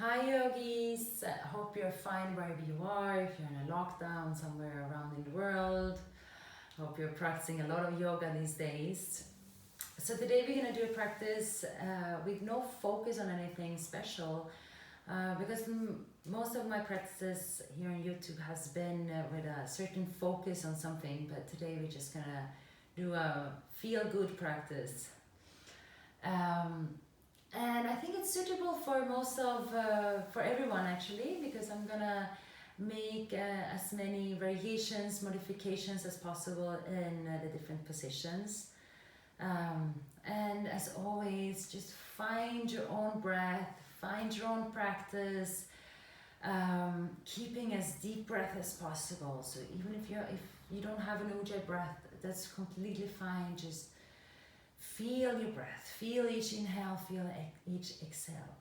Hi yogis, hope you're fine wherever you are. If you're in a lockdown somewhere around in the world, hope you're practicing a lot of yoga these days. So today we're gonna do a practice with no focus on anything special because most of my practices here on YouTube has been with a certain focus on something, but today we're just gonna do a feel good practice. And I think it's suitable for for everyone actually, because I'm gonna make as many variations, modifications as possible in the different positions. And as always, just find your own breath, find your own practice, keeping as deep breath as possible. So even if you don't have an ujjayi breath, that's completely fine. Just feel your breath, feel each inhale, feel each exhale.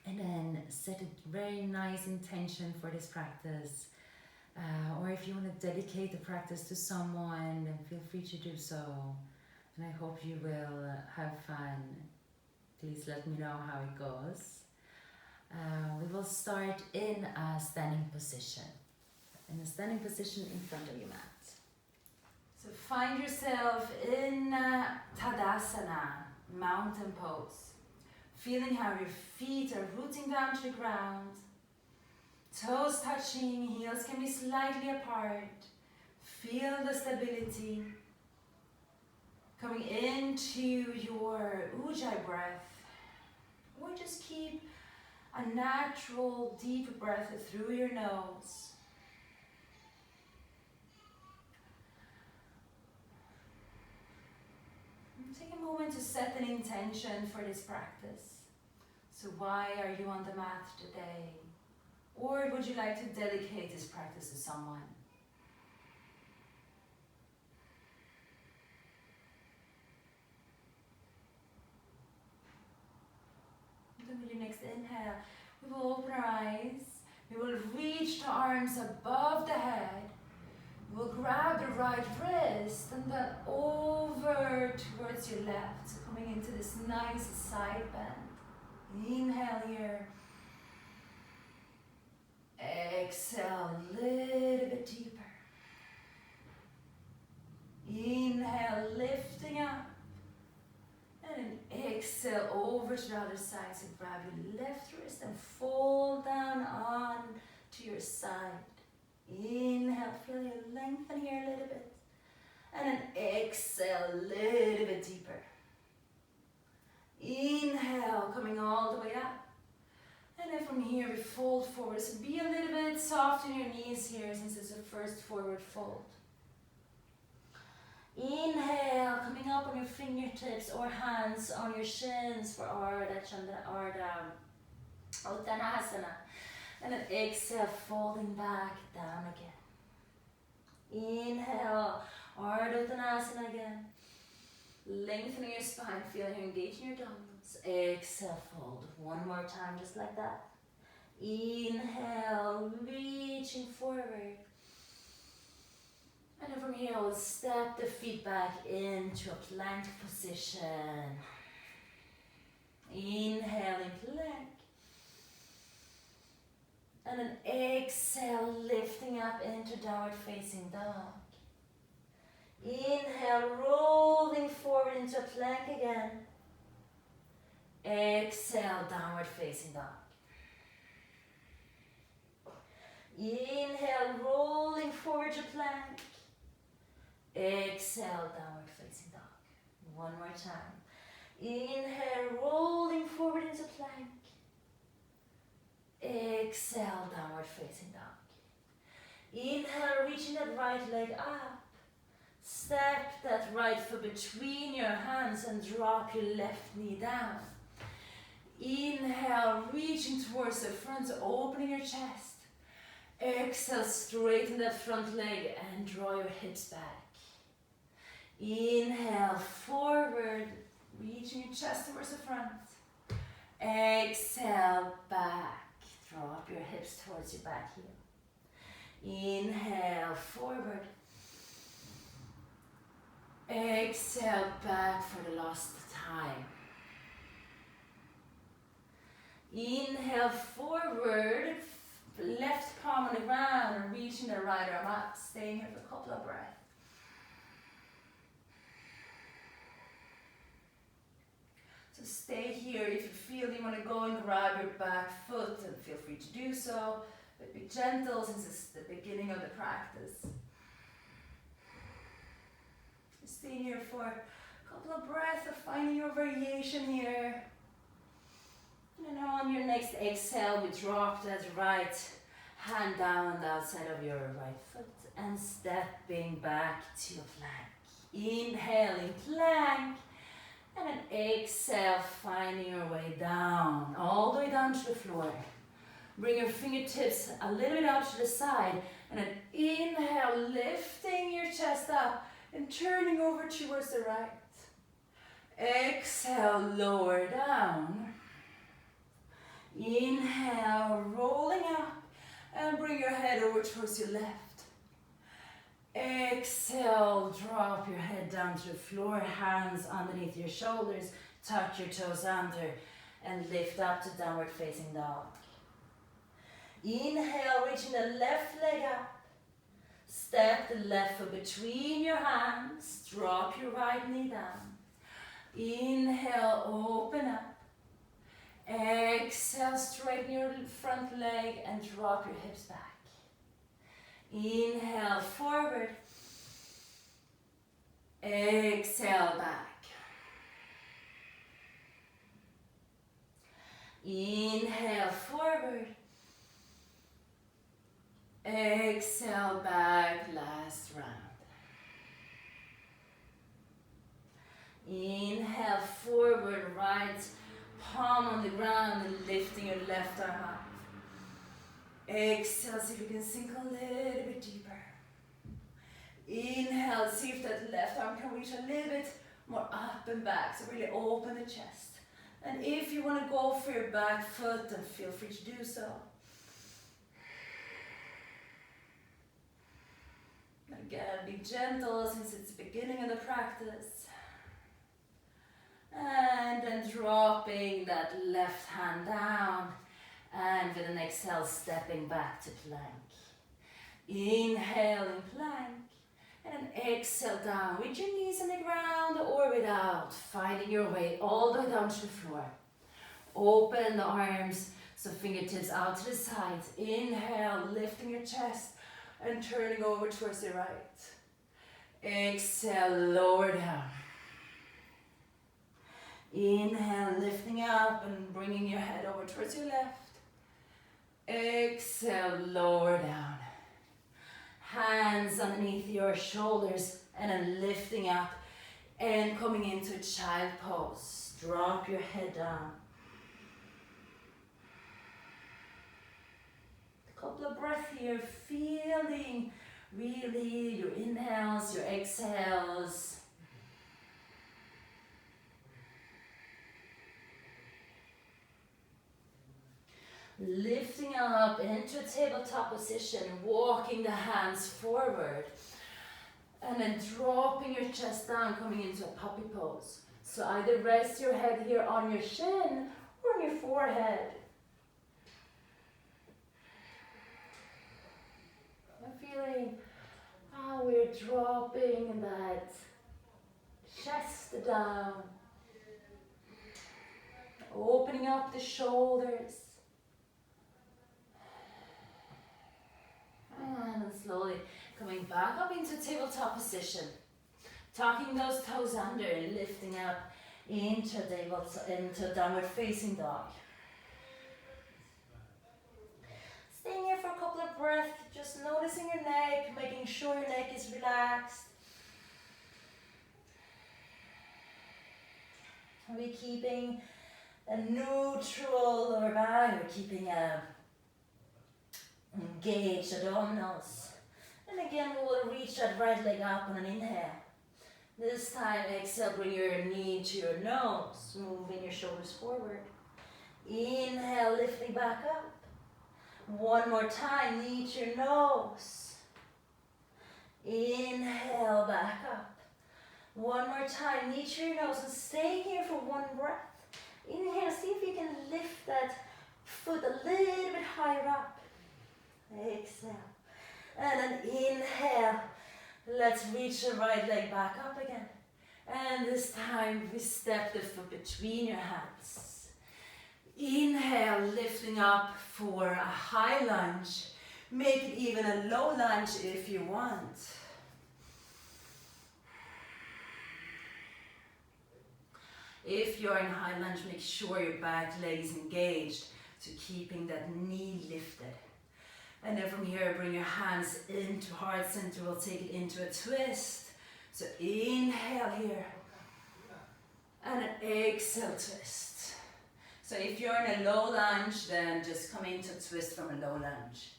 And then set a very nice intention for this practice. Or if you want to dedicate the practice to someone, then feel free to do so. And I hope you will have fun. Please let me know how it goes. We will start in a standing position. In a standing position in front of your mat. So find yourself in Tadasana, mountain pose. Feeling how your feet are rooting down to the ground. Toes touching, heels can be slightly apart. Feel the stability. Coming into your ujjayi breath. Or just keep a natural deep breath through your nose. Take a moment to set an intention for this practice. So why are you on the mat today? Or would you like to dedicate this practice to someone? And then with your next inhale, we will open our eyes. We will reach the arms above the head. We'll grab the right wrist and then over towards your left. So coming into this nice side bend. Inhale here. Exhale a little bit deeper. Inhale, lifting up. And then exhale over to the other side. So grab your left wrist and fold down on to your side. Inhale, feel your lengthen here a little bit. And then exhale a little bit deeper. Inhale, coming all the way up. And then from here we fold forward. So be a little bit soft in your knees here since it's the first forward fold. Inhale, coming up on your fingertips or hands on your shins for Ardha Uttanasana. And then exhale, folding back down again. Inhale, Ardha Uttanasana again. Lengthening your spine, feeling you engaging your abdominals. Exhale, fold. One more time, just like that. Inhale, reaching forward. And then from here, we'll step the feet back into a plank position. Inhaling plank. And then exhale, lifting up into downward facing dog. Inhale, rolling forward into a plank again. Exhale, downward facing dog. Inhale, rolling forward to plank. Exhale, downward facing dog. One more time. Inhale, rolling forward into plank. Exhale, downward facing dog. Inhale, reaching that right leg up. Step that right foot between your hands and drop your left knee down. Inhale, reaching towards the front, so opening your chest. Exhale, straighten that front leg and draw your hips back. Inhale, forward, reaching your chest towards the front. Exhale, back. Drop your hips towards your back heel. Inhale, forward. Exhale, back for the last time. Inhale forward, left palm on the ground and reaching the right arm up. Staying here for a couple of breaths. So stay here. If you feel you want to go and grab your back foot, then feel free to do so. But be gentle since it's the beginning of the practice. Stay here for a couple of breaths of finding your variation here. And on your next exhale, we drop that right hand down the outside of your right foot and stepping back to a plank. Inhaling plank and an exhale, finding your way down, all the way down to the floor. Bring your fingertips a little bit out to the side and an inhale, lifting your chest up and turning over towards the right. Exhale, lower down. Inhale, rolling up and bring your head over towards your left. Exhale, drop your head down to the floor, hands underneath your shoulders, tuck your toes under and lift up to downward facing dog. Inhale, reaching the left leg up. Step the left foot between your hands, drop your right knee down. Inhale, open up. Exhale, straighten your front leg and drop your hips back. Inhale, forward. Exhale, back. Inhale, forward. Exhale, back, last round. Inhale, forward, right palm on the ground and lifting your left arm up. Exhale, see if you can sink a little bit deeper. Inhale, see if that left arm can reach a little bit more up and back, so really open the chest. And if you want to go for your back foot, then feel free to do so. Again, be gentle since it's the beginning of the practice. And then dropping that left hand down. And with an exhale, stepping back to plank. Inhaling plank. And an exhale down with your knees on the ground or without. Finding your way all the way down to the floor. Open the arms, so fingertips out to the sides. Inhale, lifting your chest. And turning over towards the right. Exhale, lower down. Inhale, lifting up and bringing your head over towards your left. Exhale, lower down. Hands underneath your shoulders and then lifting up and coming into child pose. Drop your head down. Couple of breaths here, feeling really your inhales, your exhales. Lifting up into a tabletop position, walking the hands forward. And then dropping your chest down, coming into a puppy pose. So either rest your head here on your shin or on your forehead. Feeling how we're dropping that chest down, opening up the shoulders, and slowly coming back up into tabletop position, tucking those toes under and lifting up into downward facing dog. Staying here for a couple of breaths, just noticing your neck, making sure your neck is relaxed. Are we keeping a neutral lower back? We're keeping a engaged abdominals. And again, we will reach that right leg up on an inhale. This time, exhale, bring your knee to your nose, moving your shoulders forward. Inhale, lifting back up. One more time, knee to your nose. Inhale, back up. One more time, knee to your nose, and stay here for one breath. Inhale, see if you can lift that foot a little bit higher up. Exhale. And then inhale. Let's reach the right leg back up again. And this time we step the foot between your hands. Inhale, lifting up for a high lunge. Make it even a low lunge if you want. If you're in high lunge, make sure your back leg is engaged, so keeping that knee lifted. And then from here, bring your hands into heart center. We'll take it into a twist. So inhale here. And an exhale, twist. So if you're in a low lunge, then just come into twist from a low lunge.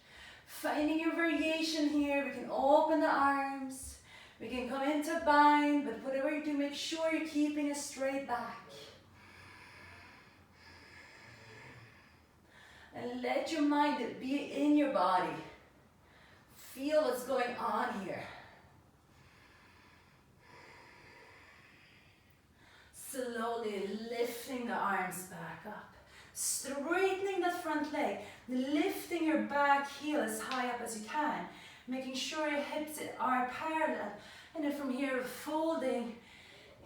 Finding your variation here, we can open the arms. We can come into bind, but whatever you do, make sure you're keeping a straight back. And let your mind be in your body. Feel what's going on here. Slowly lifting the arms back up. Straightening that front leg. Lifting your back heel as high up as you can. Making sure your hips are parallel. And then from here, folding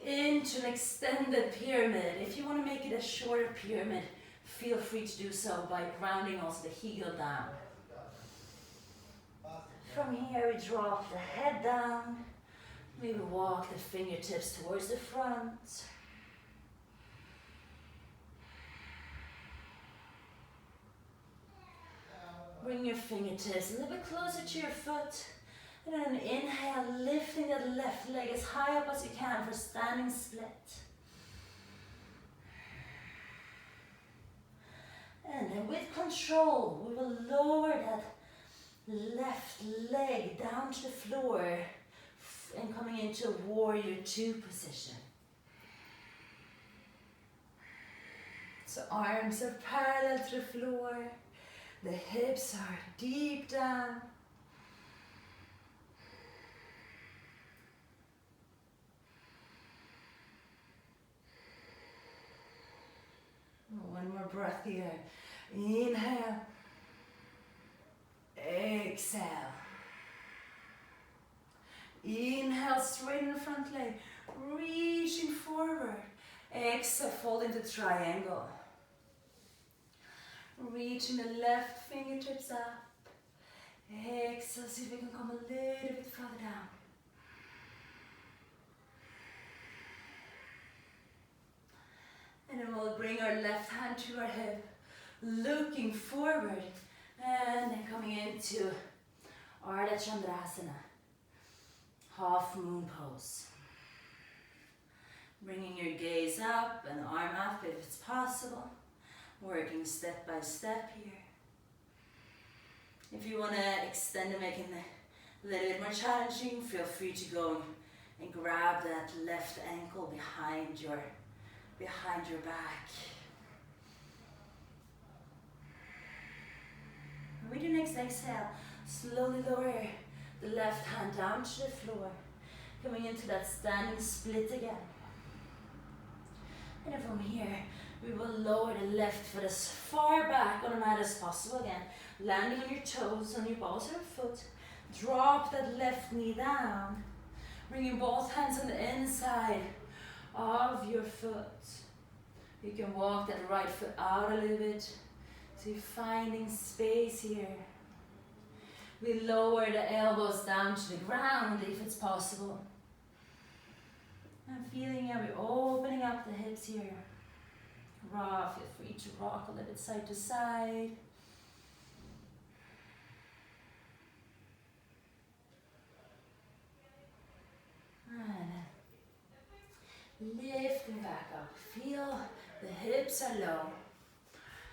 into an extended pyramid. If you want to make it a shorter pyramid, feel free to do so by grounding also the heel down. From here, we drop the head down. Maybe walk the fingertips towards the front. Bring your fingertips a little bit closer to your foot. And then inhale, lifting that left leg as high up as you can for standing split. And then with control, we will lower that left leg down to the floor and coming into warrior two position. So arms are parallel to the floor. The hips are deep down. One more breath here. Inhale. Exhale. Inhale, straighten the front leg. Reaching forward. Exhale, fold into triangle. Reaching the left fingertips up. Exhale, see if we can come a little bit further down. And then we'll bring our left hand to our hip, looking forward, and then coming into Ardha Chandrasana, half moon pose. Bringing your gaze up and arm up if it's possible. Working step by step here. If you want to extend and make it a little bit more challenging, feel free to go and grab that left ankle behind your back. With your next exhale, slowly lower the left hand down to the floor, coming into that standing split again. And then from here, we will lower the left foot as far back on the mat as possible again. Landing on your toes, on your balls of your foot. Drop that left knee down. Bringing both hands on the inside of your foot. You can walk that right foot out a little bit. So you're finding space here. We lower the elbows down to the ground if it's possible. And feeling how we're opening up the hips here. Feel free to rock a little bit side to side. And lifting back up. Feel the hips are low.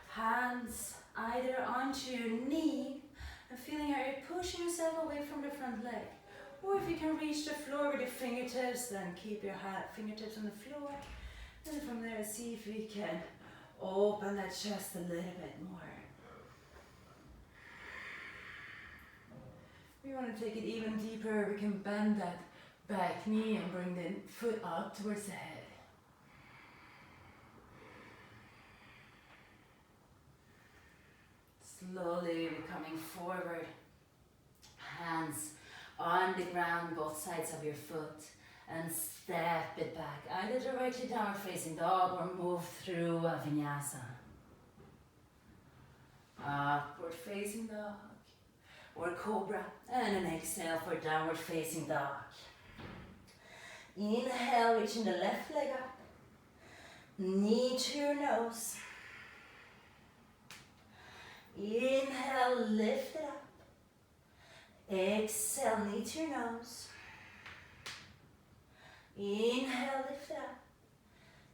Hands either onto your knee and feeling how you're pushing yourself away from the front leg. Or if you can reach the floor with your fingertips, then keep your fingertips on the floor. And from there, see if we can open that chest a little bit more. We want to take it even deeper. We can bend that back knee and bring the foot up towards the head. Slowly coming forward. Hands on the ground, both sides of your foot. And step it back. Either directly downward facing dog or move through a vinyasa. Upward facing dog. Or cobra. And an exhale for downward facing dog. Inhale, reaching the left leg up. Knee to your nose. Inhale, lift it up. Exhale, knee to your nose. Inhale, lift it up.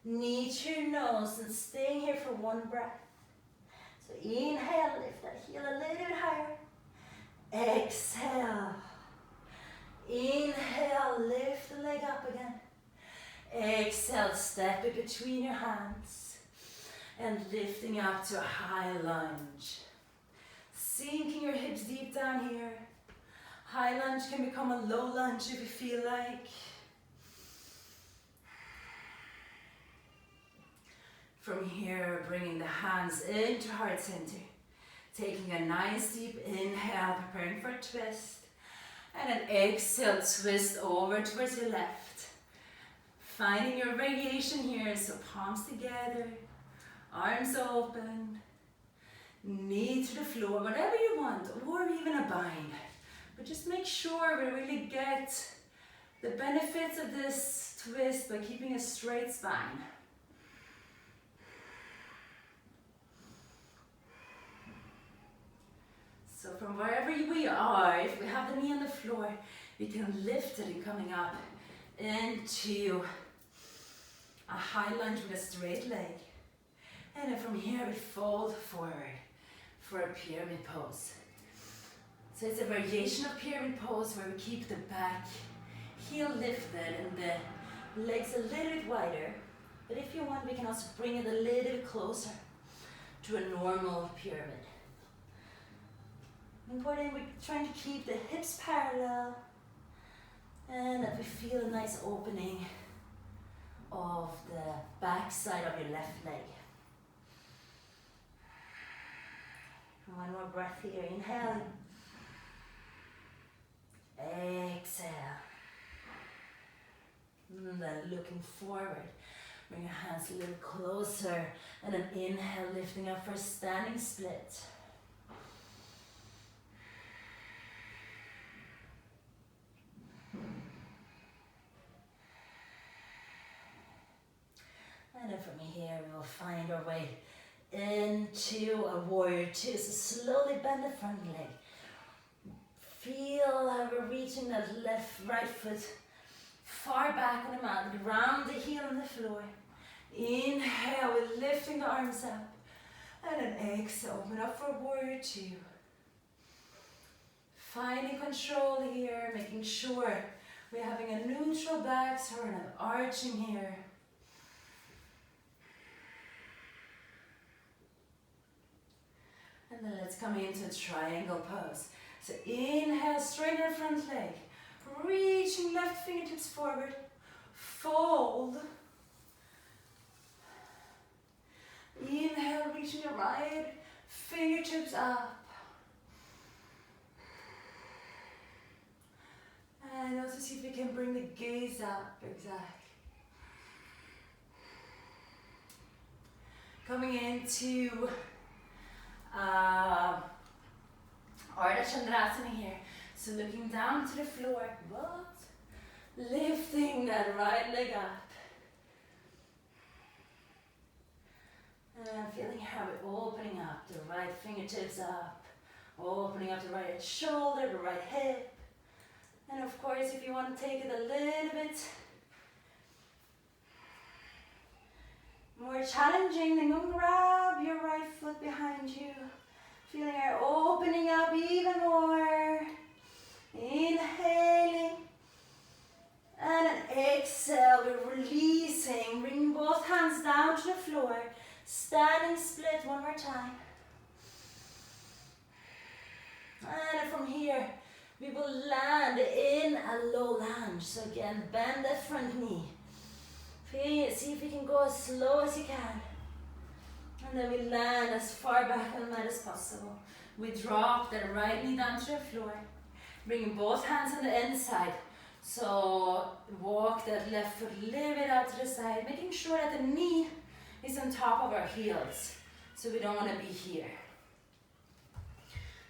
Knee to your nose and staying here for one breath. So inhale, lift that heel a little bit higher. Exhale. Inhale, lift the leg up again. Exhale, step it between your hands. And lifting up to a high lunge. Sinking your hips deep down here. High lunge can become a low lunge if you feel like. From here, bringing the hands into heart center. Taking a nice deep inhale, preparing for a twist. And an exhale, twist over towards your left. Finding your radiation here, so palms together, arms open, knee to the floor, whatever you want, or even a bind. But just make sure we really get the benefits of this twist by keeping a straight spine. So from wherever we are, if we have the knee on the floor, we can lift it and coming up into a high lunge with a straight leg. And then from here we fold forward for a pyramid pose. So it's a variation of pyramid pose where we keep the back heel lifted and the legs a little bit wider. But if you want, we can also bring it a little bit closer to a normal pyramid. Important, we're trying to keep the hips parallel and that we feel a nice opening of the back side of your left leg. One more breath here, inhaling. Exhale. And then looking forward. Bring your hands a little closer and then inhale, lifting up for a standing split. And then from here, we will find our way into a warrior two. So slowly bend the front leg. Feel how we're reaching that right foot far back on the mat. Ground the heel on the floor. Inhale, we're lifting the arms up. And then exhale, open up for warrior two. Finding control here, making sure we're having a neutral back, so we're not arching here. And then let's come into a triangle pose. So inhale, straighten your front leg. Reaching left fingertips forward. Fold. Inhale, reaching your right fingertips up. And also see if we can bring the gaze up. Exactly. Coming into Ardha Chandrasana here. So looking down to the floor, but lifting that right leg up. And feeling how we're opening up the right fingertips up, opening up the right shoulder, the right hip. And of course, if you want to take it a little bit more challenging, then go grab your right foot behind you. Feeling our opening up even more. Inhaling. And an exhale, we're releasing. Bringing both hands down to the floor. Standing split one more time. And from here, we will land in a low lunge. So again, bend that front knee. See if you can go as slow as you can. And then we land as far back on the mat as possible. We drop the right knee down to the floor. Bringing both hands on the inside. So walk that left foot a little bit out to the side, making sure that the knee is on top of our heels. So we don't want to be here.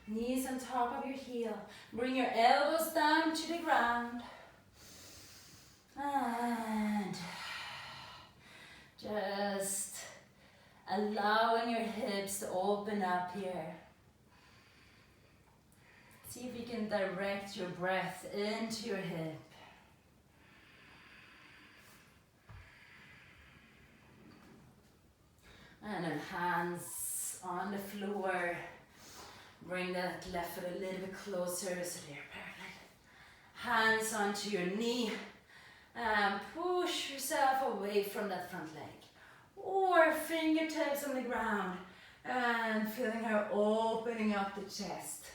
Knees on top of your heel. Bring your elbows down to the ground. And just allowing your hips to open up here. See if you can direct your breath into your hip. And then hands on the floor. Bring that left foot a little bit closer so they're parallel. Hands onto your knee. And push yourself away from that front leg. Or fingertips on the ground. And feeling how opening up the chest.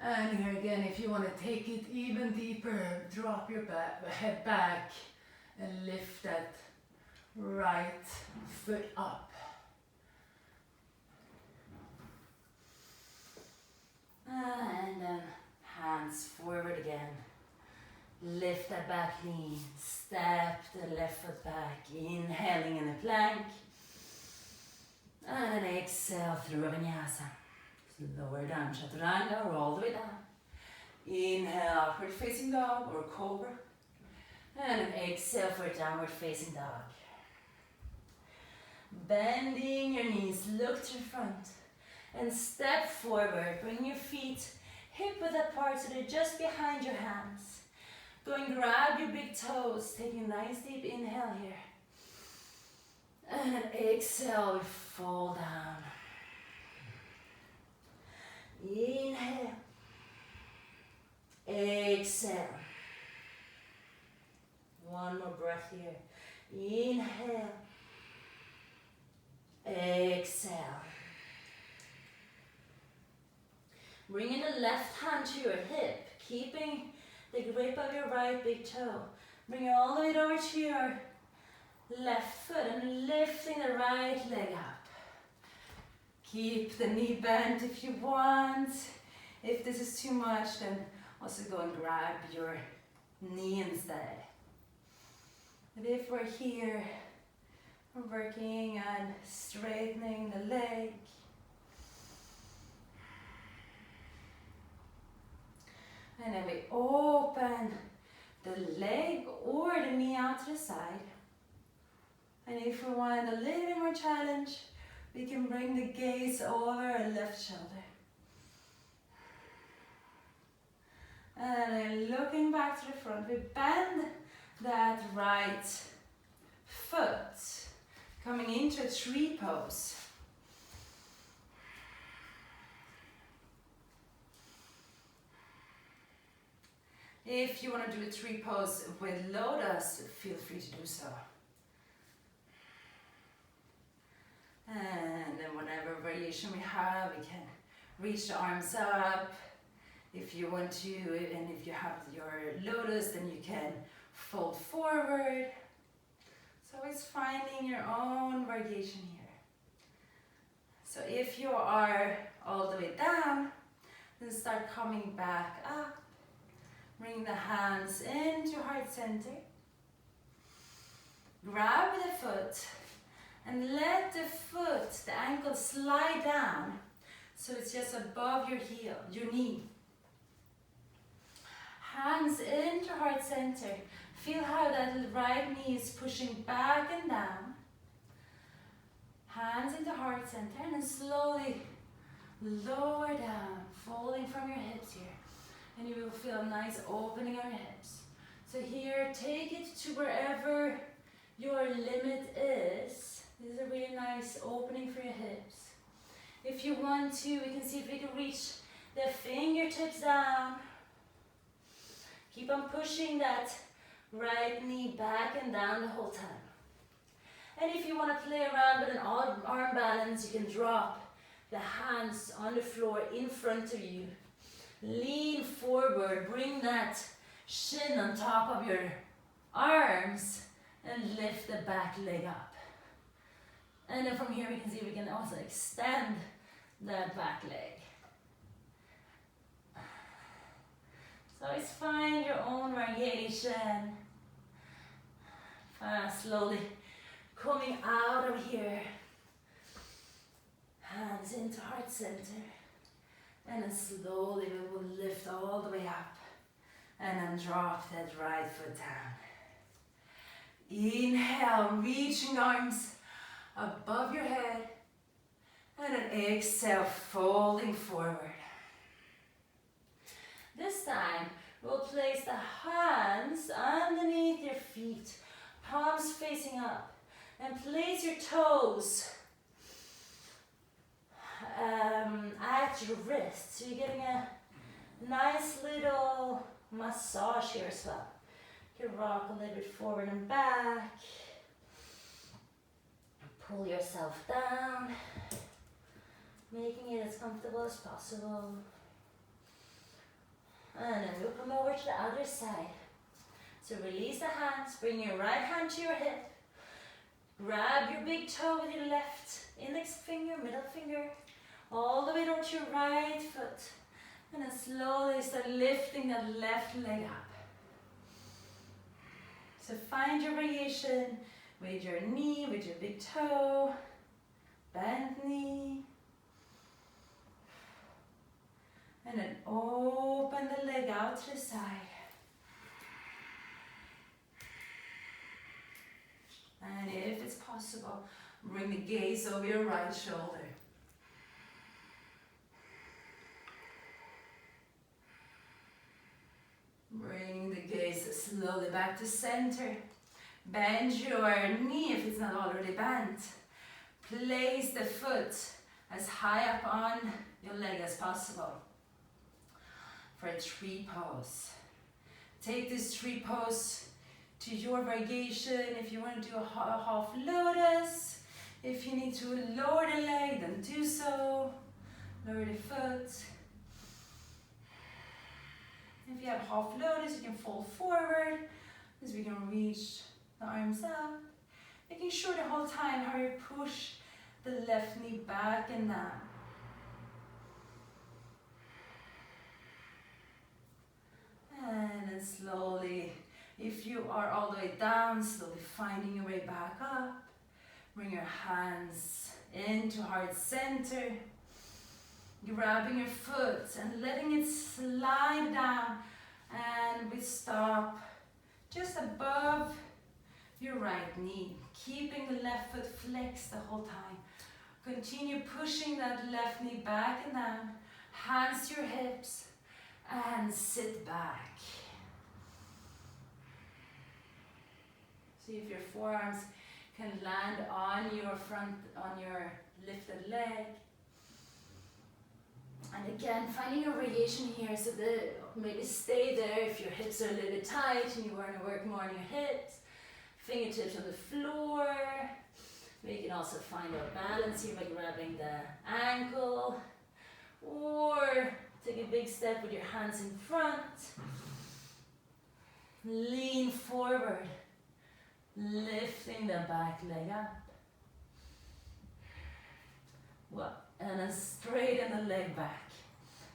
And here again, if you want to take it even deeper, drop your head back and lift that right foot up. And then hands forward again. Lift that back knee, step the left foot back, inhaling in a plank. And then exhale through a vinyasa. Lower down, chaturanga, or all the way down. Inhale, upward facing dog or cobra. And then exhale for downward facing dog. Bending your knees, look to the front. And step forward, bring your feet hip width apart so they're just behind your hands. Go and grab your big toes, taking a nice deep inhale here. And then exhale, we fall down. Inhale. Exhale. One more breath here. Inhale. Exhale. Bringing the left hand to your hip, keeping the grip of your right big toe. Bring it all the way over to your left foot and lifting the right leg up. Keep the knee bent if you want. If this is too much, then also go and grab your knee instead. But if we're here, we're working on straightening the leg. And then we open the leg or the knee out to the side. And if we want a little bit more challenge, we can bring the gaze over our left shoulder. And then looking back to the front, we bend that right foot, coming into a tree pose. If you want to do a tree pose with lotus, feel free to do so. And then whatever variation we have, we can reach the arms up if you want to, and if you have your lotus, then you can fold forward. So it's finding your own variation here. So if you are all the way down, then start coming back up. Bring the hands into heart center. Grab the foot and let the foot, the ankle slide down so it's just above your heel, your knee. Hands into heart center. Feel how that right knee is pushing back and down. Hands into heart center and then slowly lower down, folding from your hips here. And you will feel a nice opening of your hips. So here, take it to wherever your limit is. This is a really nice opening for your hips. If you want to, we can see if we can reach the fingertips down. Keep on pushing that right knee back and down the whole time. And if you want to play around with an arm balance, you can drop the hands on the floor in front of you. Lean forward, bring that shin on top of your arms and lift the back leg up. And then from here we can see we can also extend that back leg. So always find your own variation. Slowly coming out of here. Hands into heart center. And then slowly we will lift all the way up. And then drop that right foot down. Inhale, reaching arms above your head. And then exhale, folding forward. This time, we'll place the hands underneath your feet, palms facing up, and place your toes at your wrist. So you're getting a nice little massage here as well. You can rock a little bit forward and back. Pull yourself down, making it as comfortable as possible. And then we'll come over to the other side. So release the hands, bring your right hand to your hip. Grab your big toe with your left index finger, middle finger, all the way down to your right foot. And then slowly start lifting that left leg up. So find your variation with your knee, with your big toe, bent knee. And then open the leg out to the side. And if it's possible, bring the gaze over your right shoulder. Bring the gaze slowly back to center. Bend your knee if it's not already bent. Place the foot as high up on your leg as possible for a tree pose. Take this tree pose to your variation. If you want to do a half lotus, if you need to lower the leg, then do so. Lower the foot. If you have half lotus, you can fold forward as we can reach the arms up. Making sure the whole time how you push the left knee back and down. And then slowly, if you are all the way down, slowly finding your way back up. Bring your hands into heart center. Grabbing your foot and letting it slide down. And we stop just above your right knee. Keeping the left foot flexed the whole time. Continue pushing that left knee back and down. Hands to your hips. And sit back. See if your forearms can land on your lifted leg. And again, finding your variation here, so that maybe stay there if your hips are a little bit tight and you want to work more on your hips. Fingertips on the floor. We can also find our balance here by grabbing the ankle. Or take a big step with your hands in front. Lean forward. Lifting the back leg up. Well, and then straighten the leg back.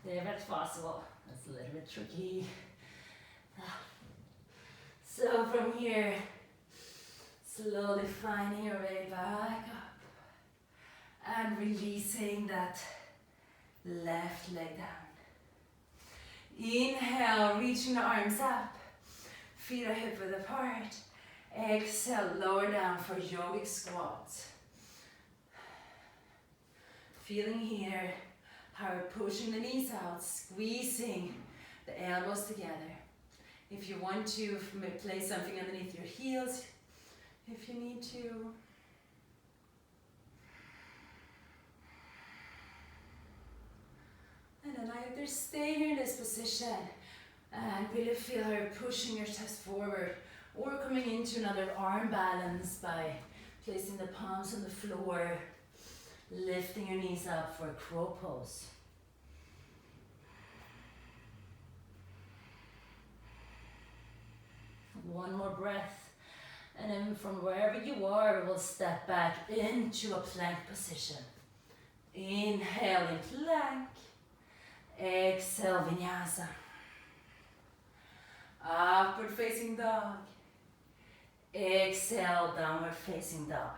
If that's possible. That's a little bit tricky. So from here, slowly finding your way back up. And releasing that left leg down. Inhale, reaching the arms up. Feet are hip width apart. Exhale, lower down for yogic squat. Feeling here how we're pushing the knees out, squeezing the elbows together. If you want to, place something underneath your heels, if you need to. And then either stay here in this position and really feel how you're pushing your chest forward, or coming into another arm balance by placing the palms on the floor, lifting your knees up for a crow pose. One more breath, And then from wherever you are, we'll step back into a plank position. Inhale in plank. Exhale, vinyasa. Upward facing dog. Exhale, downward facing dog.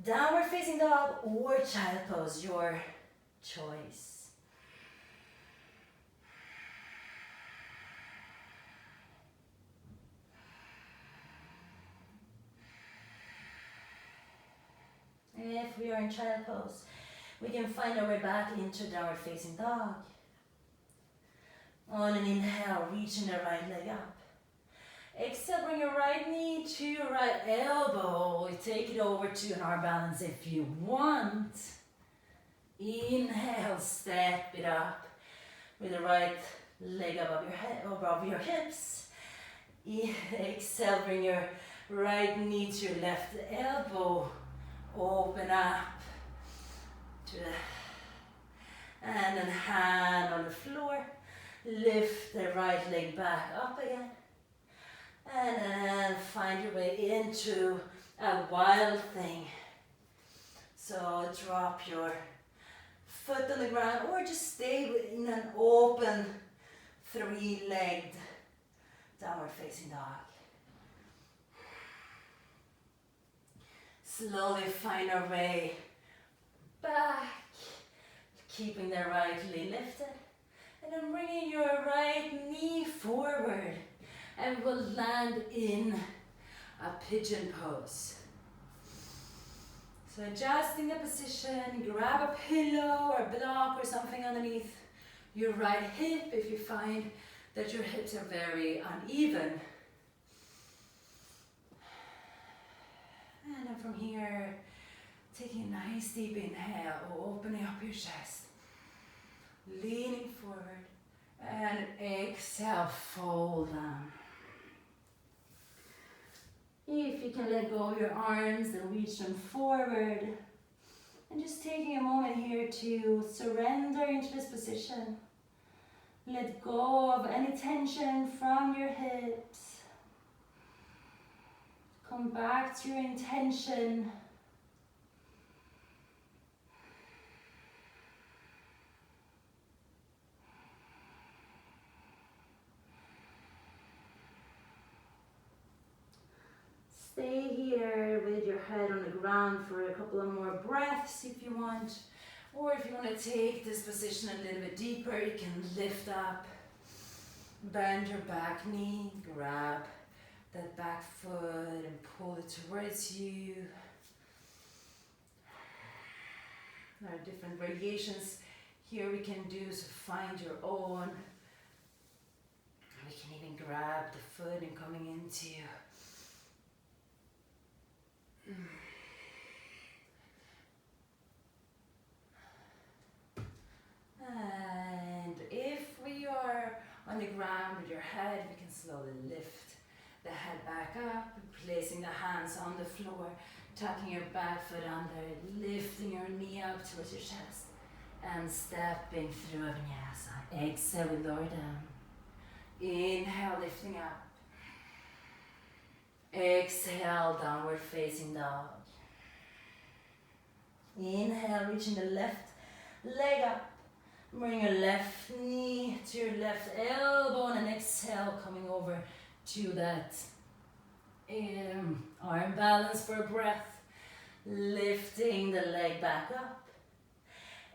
Downward facing dog or child pose, your choice. If we are in child pose, we can find our way back into downward facing dog. On an inhale, reaching the right leg up. Exhale, bring your right knee to your right elbow. Take it over to an arm balance if you want. Inhale, step it up with the right leg above your head, above your hips. Exhale, bring your right knee to your left elbow. Open up to the, and then hand on the floor. Lift the right leg back up again. And then find your way into a wild thing. So drop your foot on the ground or just stay in an open three-legged downward facing dog. Slowly find our way back, keeping the right leg lifted. And then bringing your right knee forward. And we'll land in a pigeon pose. So adjusting the position, grab a pillow or a block or something underneath your right hip if you find that your hips are very uneven. And then from here, taking a nice deep inhale, opening up your chest, leaning forward, and exhale, fold down. If you can let go of your arms, then reach them forward. And just taking a moment here to surrender into this position. Let go of any tension from your hips. Come back to your intention. Stay here with your head on the ground for a couple of more breaths if you want. Or if you want to take this position a little bit deeper, you can lift up, bend your back knee, grab that back foot and pull it towards you. There are different variations here we can do, so find your own. We can even grab the foot and coming into and if we are on the ground with your head, we can slowly lift the head back up, placing the hands on the floor, tucking your back foot under, lifting your knee up towards your chest, and stepping through a vinyasa. Exhale, we lower down. Inhale, lifting up. Exhale, downward facing dog. Inhale, reaching the left leg up. Bring your left knee to your left elbow and exhale, coming over to that arm balance for a breath. Lifting the leg back up.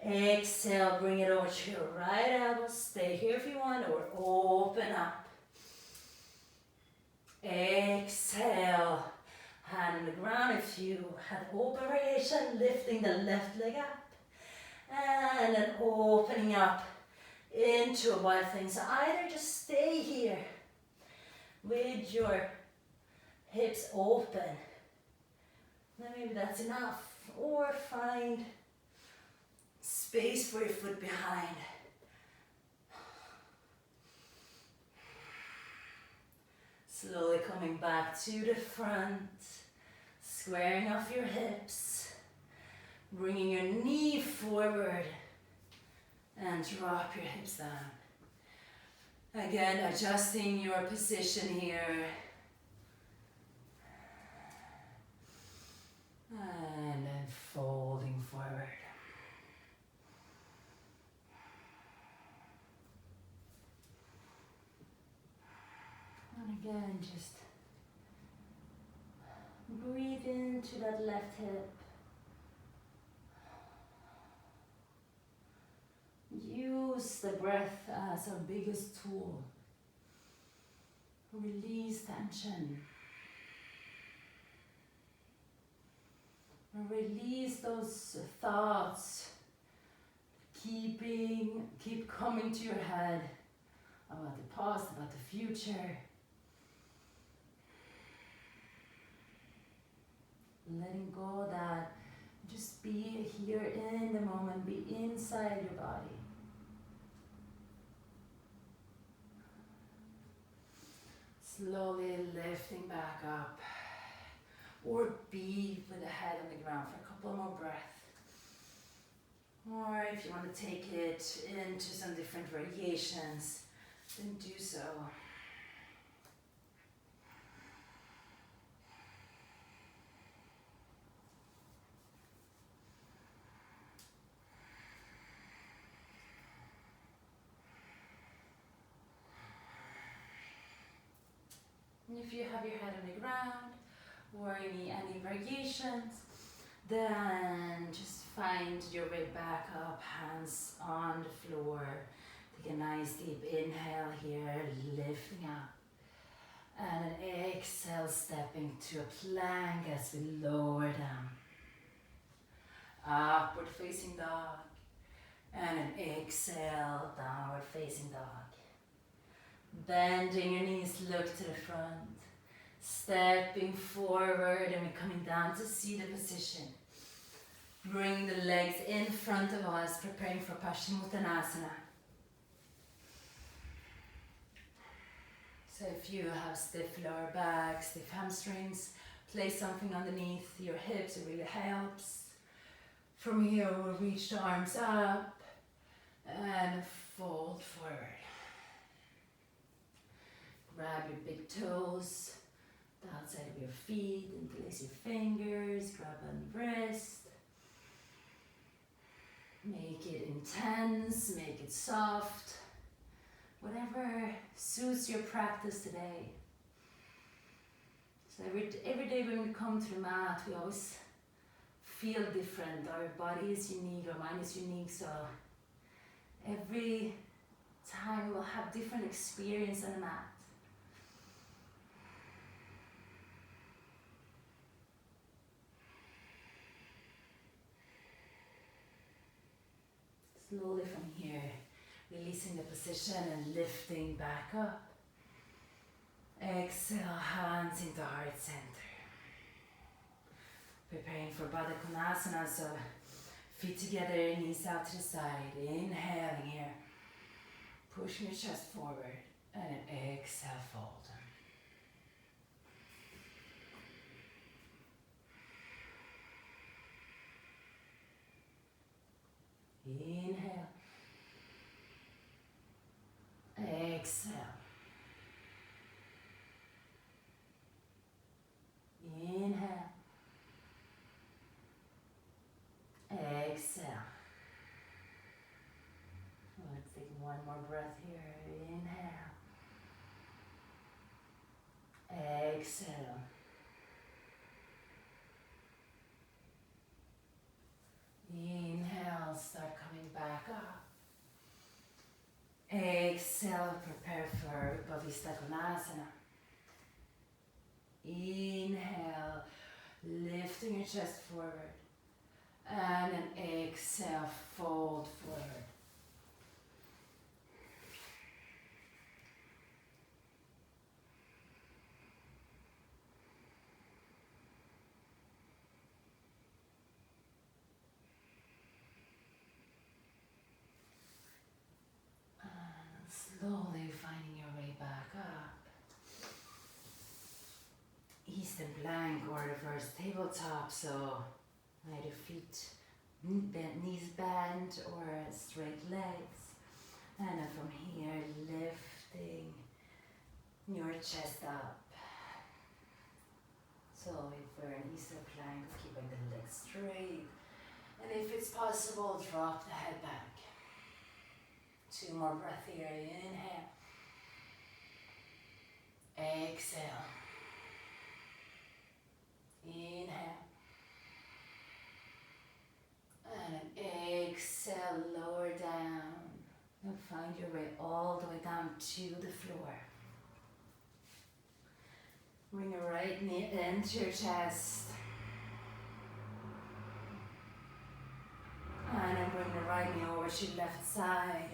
Exhale, bring it over to your right elbow. Stay here if you want, or open up. Exhale, hand on the ground if you have open variation, lifting the left leg up. And then opening up into a wide thing. So either just stay here with your hips open. Then maybe that's enough. Or find space for your foot behind. Slowly coming back to the front, squaring off your hips, bringing your knee forward and drop your hips down. Again, adjusting your position here. And then folding forward. And again, just breathe into that left hip. Use the breath as our biggest tool. Release tension. Release those thoughts. Keep coming to your head about the past, about the future. Letting go of that. Just be here in the moment. Be inside your body. Slowly lifting back up. Or be with the head on the ground for a couple more breaths. Or if you want to take it into some different variations, then do so. And if you have your head on the ground, or any variations, then just find your way back up, hands on the floor. Take a nice deep inhale here, lifting up. And an exhale, stepping to a plank as we lower down. Upward facing dog. And an exhale, downward facing dog. Bending your knees, look to the front. Stepping forward and we're coming down to seated position. Bring the legs in front of us, preparing for Paschimottanasana. So if you have stiff lower back, stiff hamstrings, place something underneath your hips, it really helps. From here we'll reach the arms up and fold forward. Grab your big toes, the outside of your feet, interlace your fingers, grab on the wrist. Make it intense, make it soft. Whatever suits your practice today. So every day when we come to the mat, we always feel different. Our body is unique, our mind is unique, so every time we'll have different experience on the mat. Slowly from here, releasing the position and lifting back up. Exhale, hands into heart center. Preparing for Baddha Konasana, so feet together, knees out to the side. Inhaling here. Pushing your chest forward. And an exhale, fold. Inhale. Exhale. Inhale. Exhale. Let's take one more breath here. Inhale. Exhale. Inhale, start coming back up. Exhale, prepare for Upavista Konasana. Inhale, lifting your chest forward. And an exhale, fold forward. Slowly finding your way back up. Eastern plank or reverse tabletop, so either feet bent, knees bent or straight legs. And then from here, lifting your chest up. So if we're in Easter plank, keeping the legs straight. And if it's possible, drop the head back. 2 more breaths here. Inhale. Exhale. Inhale. And an exhale, lower down. And find your way all the way down to the floor. Bring your right knee into your chest. And then bring the right knee over to your left side.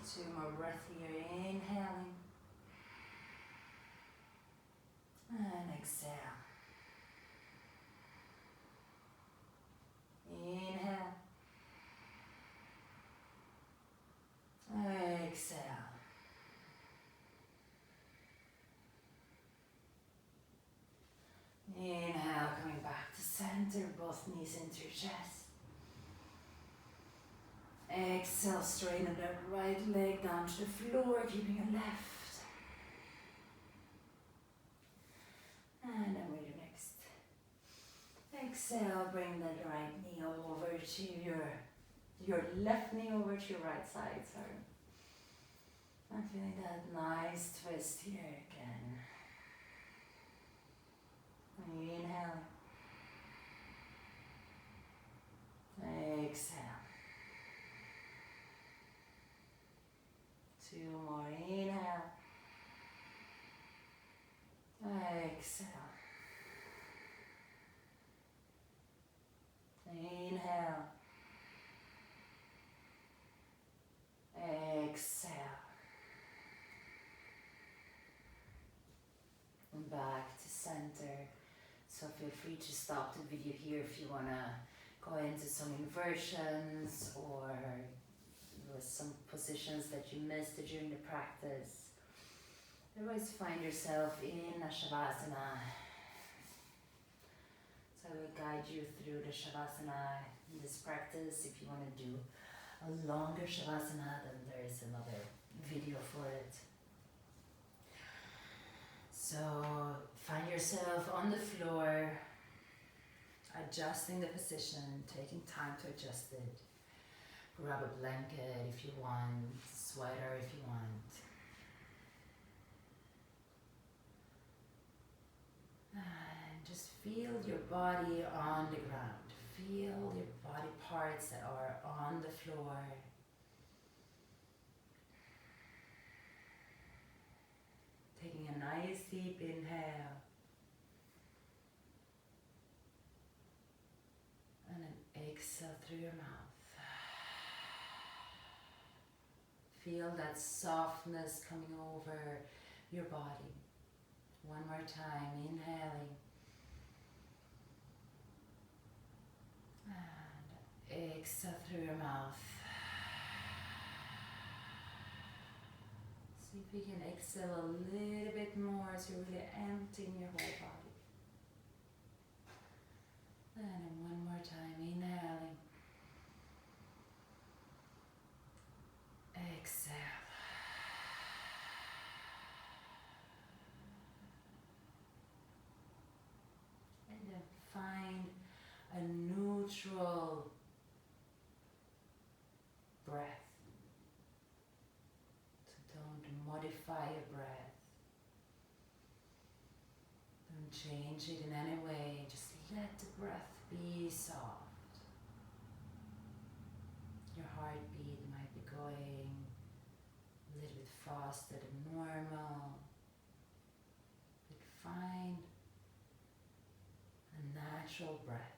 Two more breaths here, inhaling. And exhale. Inhale. Exhale. Inhale, coming back to center, both knees into your chest. Exhale, straighten that right leg down to the floor, keeping your left. And then with your next exhale, bring that right knee over to your left knee over to your right side, sorry. I'm feeling that nice twist here again. Inhale. Exhale. 2 more. Inhale. Exhale. Inhale. Exhale. And back to center. So feel free to stop the video here if you want to go into some inversions or some positions that you missed during the practice. Otherwise, find yourself in a Savasana. So I will guide you through the Savasana in this practice. If you want to do a longer Savasana, then there is another video for it. So find yourself on the floor, adjusting the position, taking time to adjust it. Grab a blanket if you want, sweater if you want. And just feel your body on the ground. Feel your body parts that are on the floor. Taking a nice deep inhale. And an exhale through your mouth. Feel that softness coming over your body. One more time, inhaling. And exhale through your mouth. See if you can exhale a little bit more as you're really emptying your whole body. And one more time, inhaling. Exhale. And then find a neutral breath. So don't modify your breath. Don't change it in any way. Just let the breath be soft. Your heartbeat might be going a little bit faster than normal. But find a natural breath.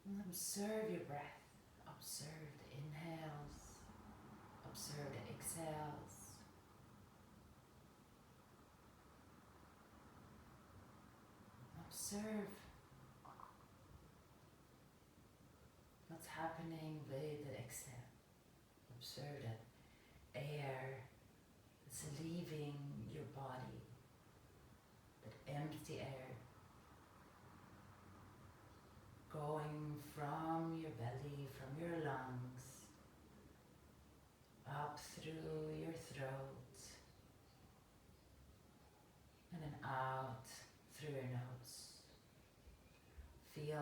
And observe your breath. Observe the inhales. Observe the exhales. Observe what's happening with the exhale. Observe that air is leaving your body, that empty air going from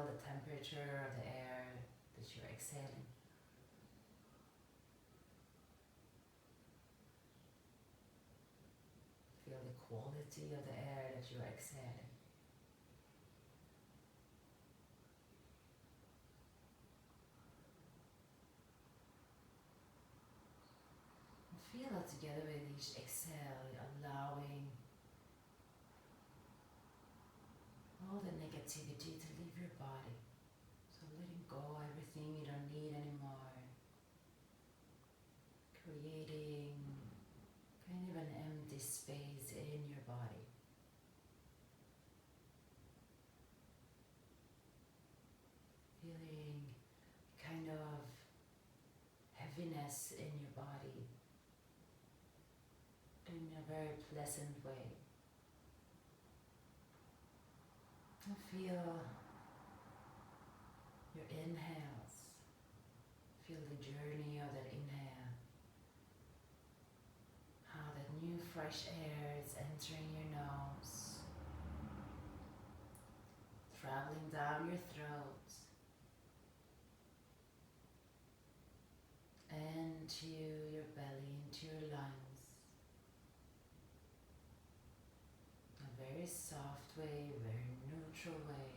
feel the temperature of the air that you're exhaling. Feel the quality of the air that you're exhaling. Feel it together with each exhale, allowing all the negativity to leave your body. So letting go everything you don't need anymore. Creating kind of an empty space in your body. Feeling kind of heaviness in your body in a very pleasant way. And feel your inhales. Feel the journey of that inhale. How that new fresh air is entering your nose, traveling down your throat, into your belly, into your lungs. A very soft way, very neutral way.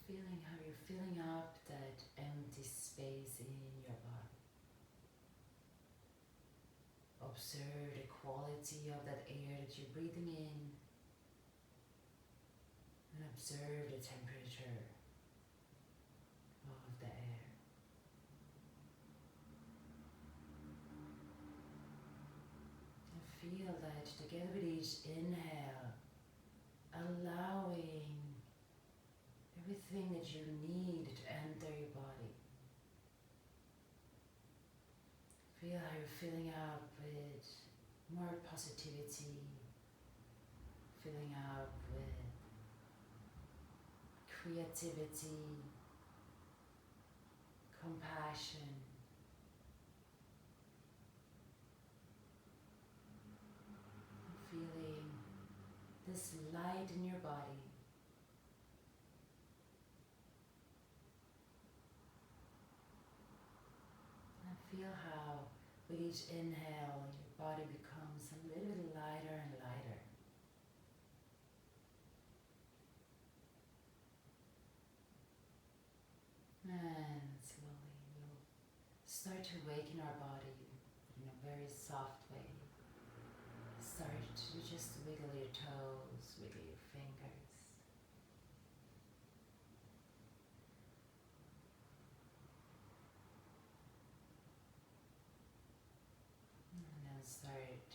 Feeling how you're filling up that empty space in your body. Observe the quality of that air that you're breathing in, and observe the temperature of the air. And feel that together with each inhale, allowing everything that you need to enter your body. Feel how you're filling up with more positivity, filling up with creativity, compassion, feeling this light in your body. And feel how with each inhale your body becomes a little bit lighter and lighter. And slowly we'll start to awaken our body in a very soft way. Start to just wiggle your toes, wiggle your fingers. And then start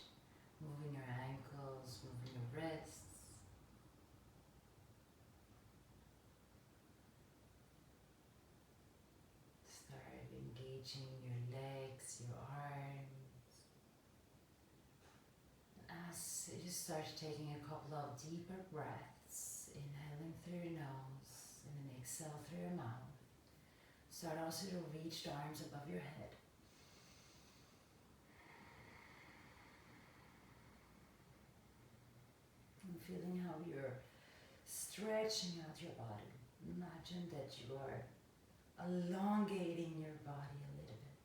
moving your ankles, moving your wrists. Start engaging your legs, your arms. As you start taking a couple of deeper breaths, inhaling through your nose and then exhale through your mouth. Start also to reach the arms above your head. And feeling how you're stretching out your body. Imagine that you are elongating your body a little bit.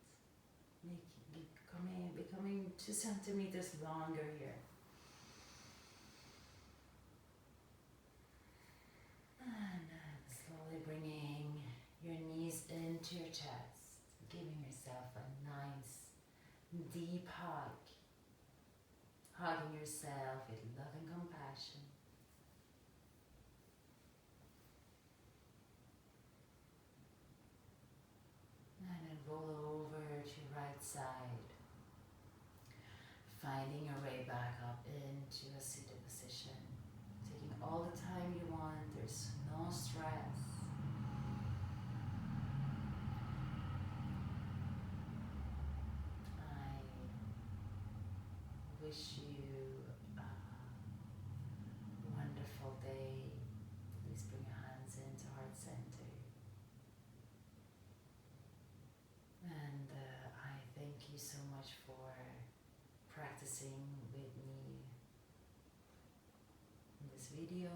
Becoming 2 centimeters longer here. And then slowly bringing your knees into your chest, giving yourself a nice deep hug. Hugging yourself with love and compassion. And then roll over to your right side. Finding your way back up into a seated position. Taking all the time you want, there's no stress. I wish you a wonderful day. Please bring your hands into heart center. And I thank you so much for practicing practicing with me in this video.